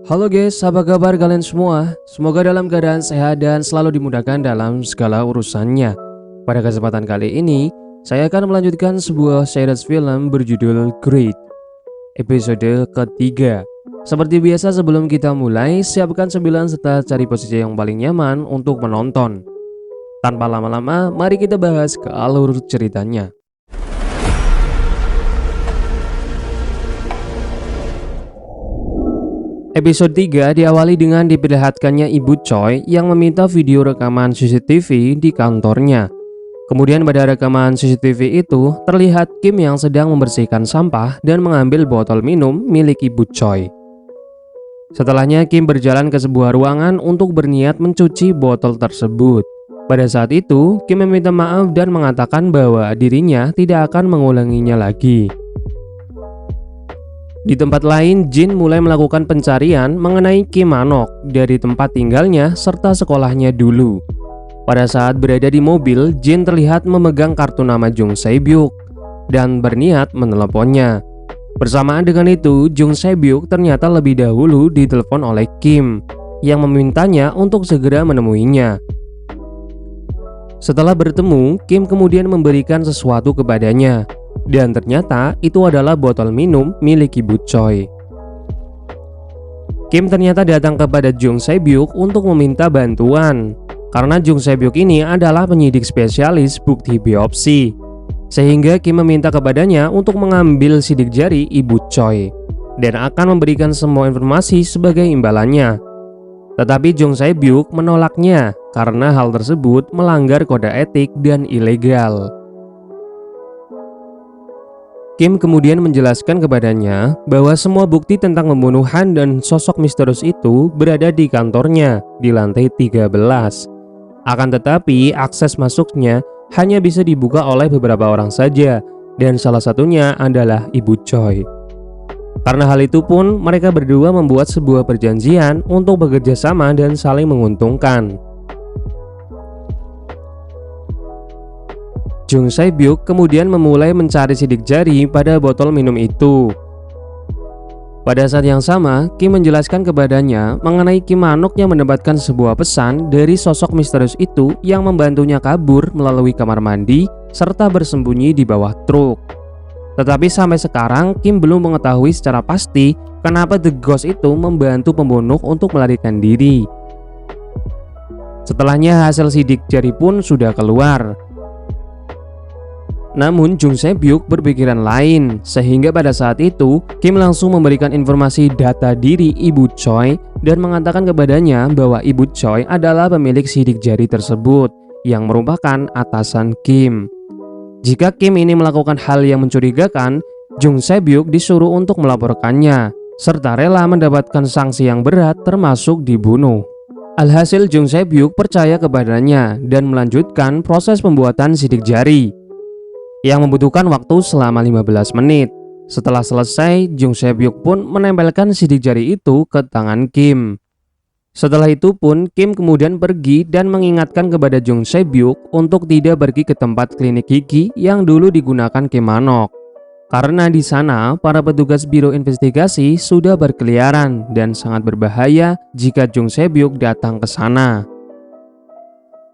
Halo guys, apa kabar kalian semua? Semoga dalam keadaan sehat dan selalu dimudahkan dalam segala urusannya. Pada kesempatan kali ini, saya akan melanjutkan sebuah series film berjudul Great, episode ketiga. Seperti biasa sebelum kita mulai, siapkan sembilan serta cari posisi yang paling nyaman untuk menonton. Tanpa lama-lama, mari kita bahas ke alur ceritanya. Episode 3 diawali dengan diperlihatkannya Ibu Choi yang meminta video rekaman CCTV di kantornya. Kemudian pada rekaman CCTV itu terlihat Kim yang sedang membersihkan sampah dan mengambil botol minum milik Ibu Choi. Setelahnya Kim berjalan ke sebuah ruangan untuk berniat mencuci botol tersebut. Pada saat itu Kim meminta maaf dan mengatakan bahwa dirinya tidak akan mengulanginya lagi. Di tempat lain, Jin mulai melakukan pencarian mengenai Kim Manok dari tempat tinggalnya serta sekolahnya dulu. Pada saat berada di mobil, Jin terlihat memegang kartu nama Jung Se-byuk dan berniat meneleponnya. Bersamaan dengan itu, Jung Se-byuk ternyata lebih dahulu ditelepon oleh Kim yang memintanya untuk segera menemuinya. Setelah bertemu, Kim kemudian memberikan sesuatu kepadanya. Dan ternyata itu adalah botol minum milik Ibu Choi. Kim ternyata datang kepada Jung Se-byuk untuk meminta bantuan karena Jung Se-byuk ini adalah penyidik spesialis bukti biopsi. Sehingga Kim meminta kepadanya untuk mengambil sidik jari Ibu Choi dan akan memberikan semua informasi sebagai imbalannya. Tetapi Jung Se-byuk menolaknya karena hal tersebut melanggar kode etik dan ilegal. Kim kemudian menjelaskan kepadanya bahwa semua bukti tentang pembunuhan dan sosok misterius itu berada di kantornya di lantai 13. Akan tetapi akses masuknya hanya bisa dibuka oleh beberapa orang saja dan salah satunya adalah Ibu Choi. Karena hal itu pun mereka berdua membuat sebuah perjanjian untuk bekerja sama dan saling menguntungkan. Jung Se-byuk kemudian memulai mencari sidik jari pada botol minum itu. Pada saat yang sama, Kim menjelaskan kepadanya mengenai Kim Manok yang mendapatkan sebuah pesan dari sosok misterius itu yang membantunya kabur melalui kamar mandi serta bersembunyi di bawah truk. Tetapi sampai sekarang Kim belum mengetahui secara pasti kenapa The Ghost itu membantu pembunuh untuk melarikan diri. Setelahnya hasil sidik jari pun sudah keluar. Namun Jung Se-byuk berpikiran lain, sehingga pada saat itu Kim langsung memberikan informasi data diri Ibu Choi dan mengatakan kepadanya bahwa Ibu Choi adalah pemilik sidik jari tersebut yang merupakan atasan Kim. Jika Kim ini melakukan hal yang mencurigakan, Jung Se-byuk disuruh untuk melaporkannya serta rela mendapatkan sanksi yang berat termasuk dibunuh. Alhasil Jung Se-byuk percaya kepadanya dan melanjutkan proses pembuatan sidik jari yang membutuhkan waktu selama 15 menit. Setelah selesai, Jung Se-byuk pun menempelkan sidik jari itu ke tangan Kim. Setelah itu pun Kim kemudian pergi dan mengingatkan kepada Jung Se-byuk untuk tidak pergi ke tempat klinik gigi yang dulu digunakan Kim Manok. Karena di sana para petugas biro investigasi sudah berkeliaran dan sangat berbahaya jika Jung Se-byuk datang ke sana.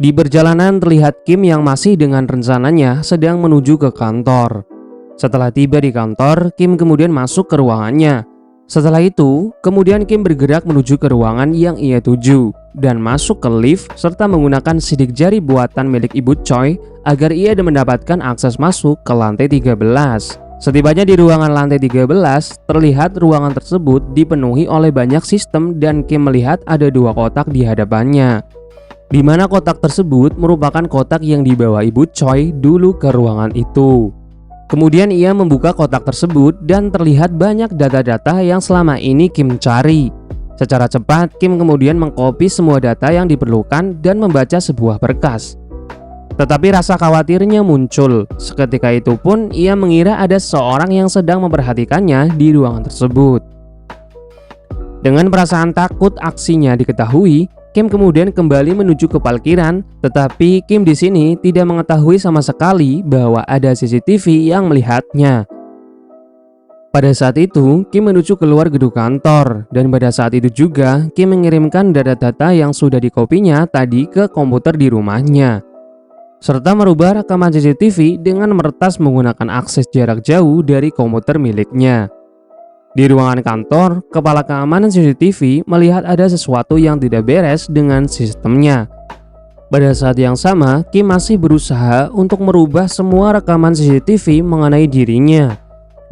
Di perjalanan terlihat Kim yang masih dengan rencananya sedang menuju ke kantor. Setelah tiba di kantor, Kim kemudian masuk ke ruangannya. Setelah itu, kemudian Kim bergerak menuju ke ruangan yang ia tuju dan masuk ke lift serta menggunakan sidik jari buatan milik Ibu Choi agar ia mendapatkan akses masuk ke lantai 13. Setibanya di ruangan lantai 13, terlihat ruangan tersebut dipenuhi oleh banyak sistem dan Kim melihat ada dua kotak di hadapannya, di mana kotak tersebut merupakan kotak yang dibawa Ibu Choi dulu ke ruangan itu. Kemudian ia membuka kotak tersebut dan terlihat banyak data-data yang selama ini Kim cari. Secara cepat, Kim kemudian mengcopy semua data yang diperlukan dan membaca sebuah berkas. Tetapi rasa khawatirnya muncul. Seketika itu pun ia mengira ada seseorang yang sedang memperhatikannya di ruangan tersebut. Dengan perasaan takut aksinya diketahui, Kim kemudian kembali menuju ke parkiran, tetapi Kim di sini tidak mengetahui sama sekali bahwa ada CCTV yang melihatnya. Pada saat itu, Kim menuju keluar gedung kantor, dan pada saat itu juga Kim mengirimkan data-data yang sudah dikopinya tadi ke komputer di rumahnya, serta merubah rekaman CCTV dengan meretas menggunakan akses jarak jauh dari komputer miliknya. Di ruangan kantor, kepala keamanan CCTV melihat ada sesuatu yang tidak beres dengan sistemnya. Pada saat yang sama, Kim masih berusaha untuk merubah semua rekaman CCTV mengenai dirinya.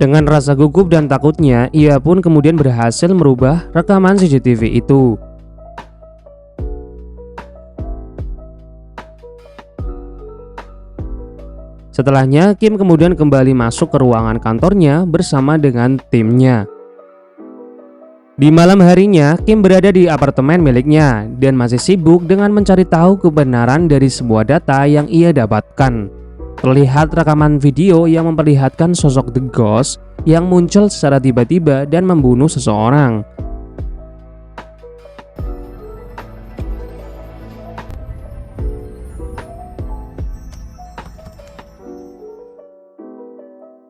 Dengan rasa gugup dan takutnya, ia pun kemudian berhasil merubah rekaman CCTV itu. Setelahnya, Kim kemudian kembali masuk ke ruangan kantornya bersama dengan timnya. Di malam harinya, Kim berada di apartemen miliknya dan masih sibuk dengan mencari tahu kebenaran dari sebuah data yang ia dapatkan. Terlihat rekaman video yang memperlihatkan sosok The Ghost yang muncul secara tiba-tiba dan membunuh seseorang.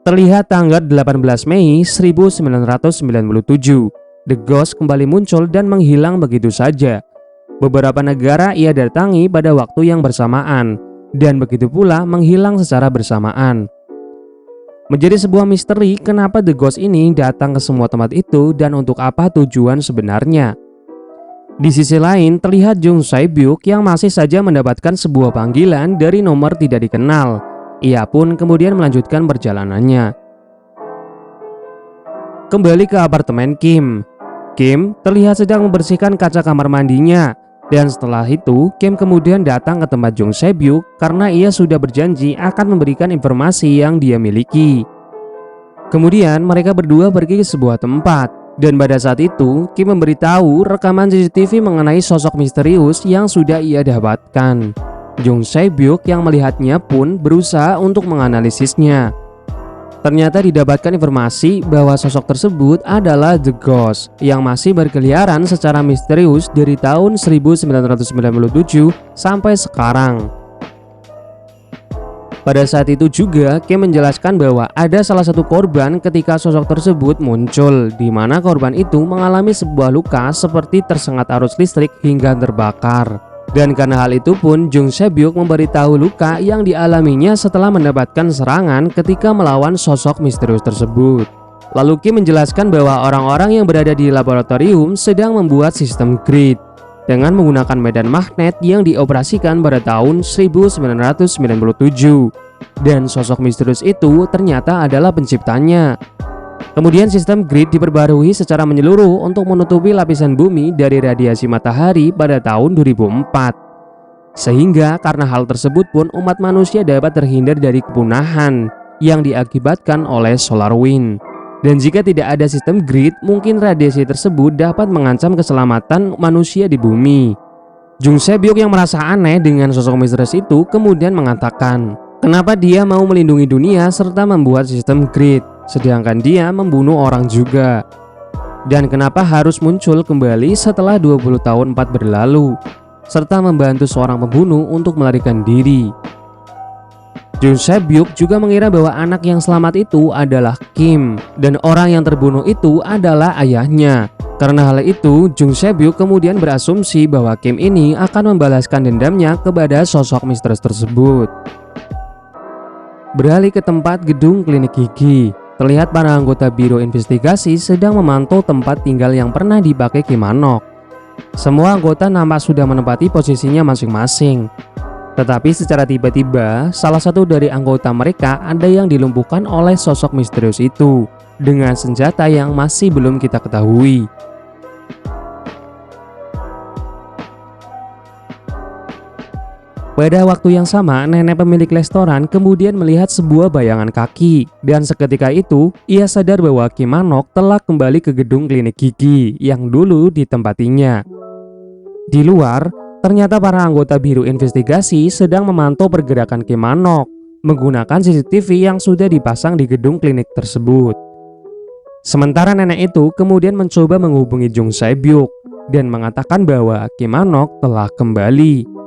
Terlihat tanggal 18 Mei 1997, The Ghost kembali muncul dan menghilang begitu saja. Beberapa negara ia datangi pada waktu yang bersamaan, dan begitu pula menghilang secara bersamaan. Menjadi sebuah misteri kenapa The Ghost ini datang ke semua tempat itu dan untuk apa tujuan sebenarnya. Di sisi lain, terlihat Jung Sae-byuk yang masih saja mendapatkan sebuah panggilan dari nomor tidak dikenal. Ia pun kemudian melanjutkan perjalanannya. Kembali ke apartemen Kim. Kim terlihat sedang membersihkan kaca kamar mandinya. Dan setelah itu, Kim kemudian datang ke tempat Jung Sae-byuk karena ia sudah berjanji akan memberikan informasi yang dia miliki. Kemudian mereka berdua pergi ke sebuah tempat, dan pada saat itu Kim memberitahu rekaman CCTV mengenai sosok misterius yang sudah ia dapatkan. Jung Sae-byuk yang melihatnya pun berusaha untuk menganalisisnya. Ternyata didapatkan informasi bahwa sosok tersebut adalah The Ghost yang masih berkeliaran secara misterius dari tahun 1997 sampai sekarang. Pada saat itu juga Kim menjelaskan bahwa ada salah satu korban ketika sosok tersebut muncul, di mana korban itu mengalami sebuah luka seperti tersengat arus listrik hingga terbakar. Dan karena hal itu pun Jung Sae-byuk memberitahu luka yang dialaminya setelah mendapatkan serangan ketika melawan sosok misterius tersebut. Lalu Kim menjelaskan bahwa orang-orang yang berada di laboratorium sedang membuat sistem grid dengan menggunakan medan magnet yang dioperasikan pada tahun 1997. Dan sosok misterius itu ternyata adalah penciptanya. Kemudian sistem grid diperbarui secara menyeluruh untuk menutupi lapisan bumi dari radiasi matahari pada tahun 2004. Sehingga karena hal tersebut pun umat manusia dapat terhindar dari kepunahan yang diakibatkan oleh solar wind. Dan jika tidak ada sistem grid, mungkin radiasi tersebut dapat mengancam keselamatan manusia di bumi. Jung Sae-byuk yang merasa aneh dengan sosok misterius itu kemudian mengatakan, kenapa dia mau melindungi dunia serta membuat sistem grid, sedangkan dia membunuh orang juga. Dan kenapa harus muncul kembali setelah 20 tahun 4 berlalu, serta membantu seorang pembunuh untuk melarikan diri. Jung Sae-byuk juga mengira bahwa anak yang selamat itu adalah Kim, dan orang yang terbunuh itu adalah ayahnya. Karena hal itu, Jung Sae-byuk kemudian berasumsi bahwa Kim ini akan membalaskan dendamnya kepada sosok misterius tersebut. Beralih ke tempat gedung klinik gigi, terlihat para anggota biro investigasi sedang memantau tempat tinggal yang pernah dipakai Kim Han-ok. Semua anggota nampak sudah menempati posisinya masing-masing. Tetapi secara tiba-tiba, salah satu dari anggota mereka ada yang dilumpuhkan oleh sosok misterius itu dengan senjata yang masih belum kita ketahui. Pada waktu yang sama, nenek pemilik restoran kemudian melihat sebuah bayangan kaki, dan seketika itu ia sadar bahwa Kim Han-ok telah kembali ke gedung klinik gigi yang dulu ditempatinya. Di luar, ternyata para anggota biro investigasi sedang memantau pergerakan Kim Han-ok menggunakan CCTV yang sudah dipasang di gedung klinik tersebut. Sementara nenek itu kemudian mencoba menghubungi Jung Sae-byuk dan mengatakan bahwa Kim Han-ok telah kembali.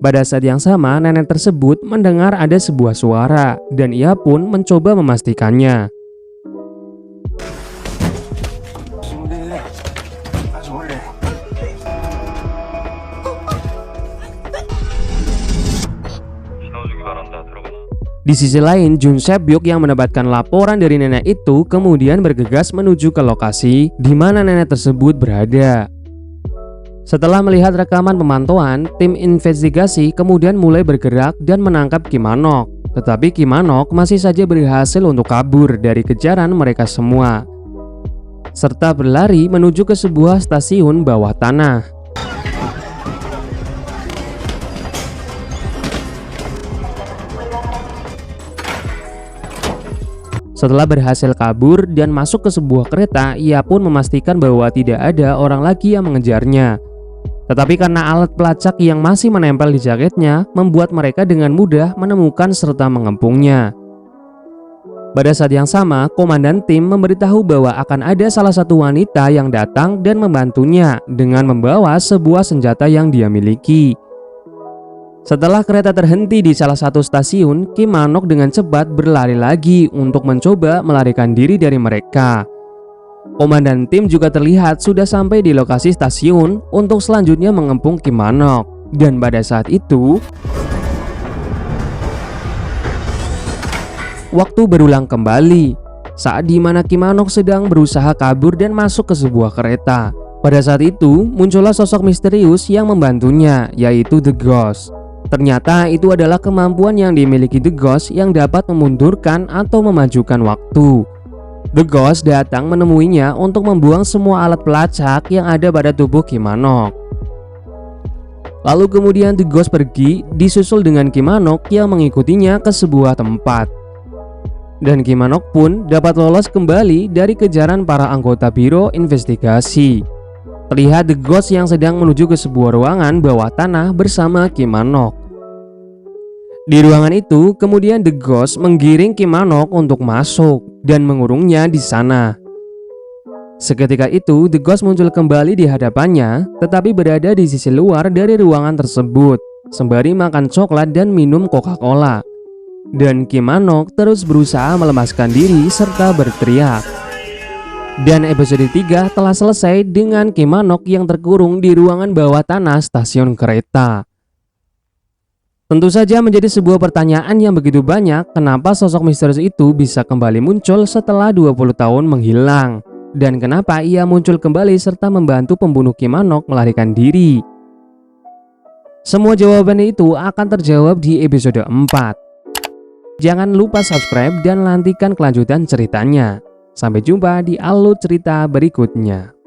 Pada saat yang sama, nenek tersebut mendengar ada sebuah suara dan ia pun mencoba memastikannya. Di sisi lain, Jun Sebyuk yang mendapatkan laporan dari nenek itu kemudian bergegas menuju ke lokasi di mana nenek tersebut berada. Setelah melihat rekaman pemantauan, tim investigasi kemudian mulai bergerak dan menangkap Kim Man-ok. Tetapi Kim Man-ok masih saja berhasil untuk kabur dari kejaran mereka semua, serta berlari menuju ke sebuah stasiun bawah tanah. Setelah berhasil kabur dan masuk ke sebuah kereta, ia pun memastikan bahwa tidak ada orang lagi yang mengejarnya. Tetapi karena alat pelacak yang masih menempel di jaketnya, membuat mereka dengan mudah menemukan serta mengepungnya. Pada saat yang sama, komandan tim memberitahu bahwa akan ada salah satu wanita yang datang dan membantunya dengan membawa sebuah senjata yang dia miliki. Setelah kereta terhenti di salah satu stasiun, Kim Man-ok dengan cepat berlari lagi untuk mencoba melarikan diri dari mereka. Komandan tim juga terlihat sudah sampai di lokasi stasiun untuk selanjutnya mengepung Kim Man-ok. Dan pada saat itu, waktu berulang kembali saat dimana Kim Man-ok sedang berusaha kabur dan masuk ke sebuah kereta. Pada saat itu, muncullah sosok misterius yang membantunya, yaitu The Ghost. Ternyata itu adalah kemampuan yang dimiliki The Ghost yang dapat memundurkan atau memajukan waktu. The Ghost datang menemuinya untuk membuang semua alat pelacak yang ada pada tubuh Kim Man-ok. Lalu kemudian The Ghost pergi, disusul dengan Kim Man-ok yang mengikutinya ke sebuah tempat. Dan Kim Man-ok pun dapat lolos kembali dari kejaran para anggota biro investigasi. Terlihat The Ghost yang sedang menuju ke sebuah ruangan bawah tanah bersama Kim Man-ok. Di ruangan itu, kemudian The Ghost menggiring Kim Man-ok untuk masuk dan mengurungnya di sana. Seketika itu, The Ghost muncul kembali di hadapannya, tetapi berada di sisi luar dari ruangan tersebut, sembari makan coklat dan minum Coca-Cola. Dan Kim Man-ok terus berusaha melemaskan diri serta berteriak. Dan episode 3 telah selesai dengan Kim Man-ok yang terkurung di ruangan bawah tanah stasiun kereta. Tentu saja menjadi sebuah pertanyaan yang begitu banyak, kenapa sosok misterius itu bisa kembali muncul setelah 20 tahun menghilang, dan kenapa ia muncul kembali serta membantu pembunuh Kim Man-ok melarikan diri. Semua jawaban itu akan terjawab di episode 4. Jangan lupa subscribe dan nantikan kelanjutan ceritanya. Sampai jumpa di alur cerita berikutnya.